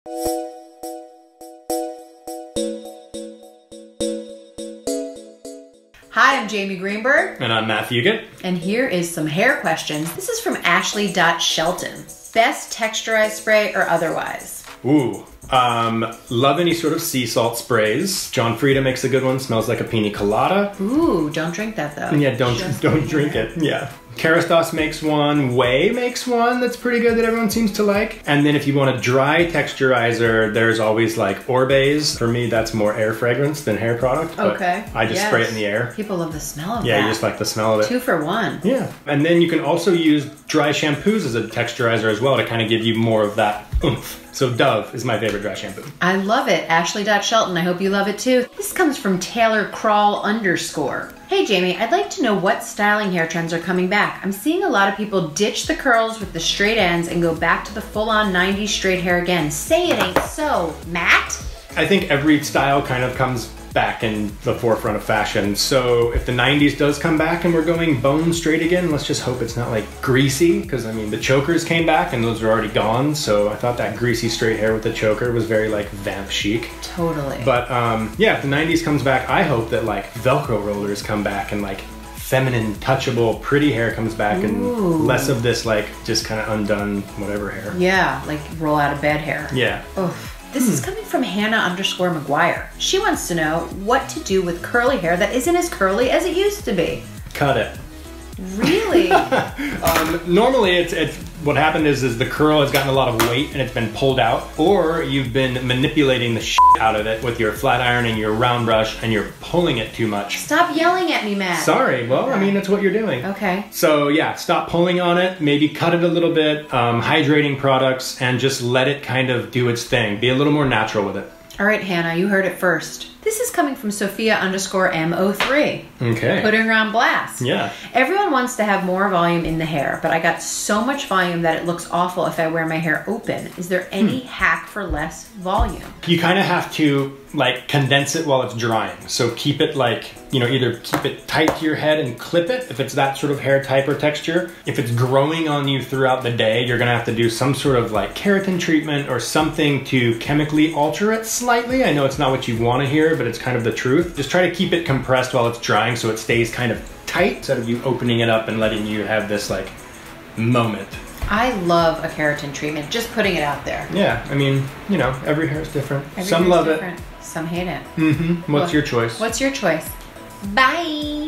Hi, I'm Jamie Greenberg. And I'm Matt Fugate. And here is some hair questions. This is from Ashley.Shelton. Best texturized spray or otherwise? Ooh, love any sort of sea salt sprays. John Frieda makes a good one, smells like a pina colada. Ooh, don't drink that though. Yeah, don't drink it, yeah. Kerastase makes one, Way makes one that's pretty good that everyone seems to like. And then if you want a dry texturizer, there's always like Orbeez. For me, that's more air fragrance than hair product. Okay. I just spray it in the air. People love the smell of that. Yeah, you just like the smell of it. 2 for 1. Yeah. And then you can also use dry shampoos as a texturizer as well to kind of give you more of that oomph. So Dove is my favorite dry shampoo. I love it. Ashley.Shelton, I hope you love it too. This comes from Taylor Crawl _. Hey Jamie, I'd like to know what styling hair trends are coming back. I'm seeing a lot of people ditch the curls with the straight ends and go back to the full-on 90s straight hair again. Say it ain't so, Matt? I think every style kind of comes back in the forefront of fashion. So if the 90s does come back and we're going bone straight again, let's just hope it's not like greasy, because I mean the chokers came back and those are already gone, so I thought that greasy straight hair with the choker was very like vamp chic. Totally. But yeah, if the 90s comes back, I hope that like Velcro rollers come back and like feminine, touchable, pretty hair comes back. Ooh. And less of this like just kind of undone whatever hair. Yeah, like roll out of bed hair. Yeah. Oof. This is coming from Hannah_McGuire. She wants to know what to do with curly hair that isn't as curly as it used to be. Cut it. Really? Normally it's what happened is the curl has gotten a lot of weight and it's been pulled out, or you've been manipulating the shit out of it with your flat iron and your round brush and you're pulling it too much. Stop yelling at me, Matt. Sorry, well, I mean, that's what you're doing. Okay. So yeah, stop pulling on it, maybe cut it a little bit, hydrating products, and just let it kind of do its thing. Be a little more natural with it. All right, Hannah, you heard it first. This is coming from Sophia_MO3. Okay. Putting her on blast. Yeah. Everyone wants to have more volume in the hair, but I got so much volume that it looks awful if I wear my hair open. Is there any hack for less volume? You kind of have to like condense it while it's drying. So keep it like, you know, either keep it tight to your head and clip it if it's that sort of hair type or texture. If it's growing on you throughout the day, you're gonna have to do some sort of like keratin treatment or something to chemically alter it slightly. I know it's not what you want to hear, but it's kind of the truth. Just try to keep it compressed while it's drying so it stays kind of tight instead of you opening it up and letting you have this like moment. I love a keratin treatment, just putting it out there. Yeah, I mean, you know, every hair is different. Every Some hair's love different. it. Some hate it. Mm-hmm. What's your choice? What's your choice? Bye.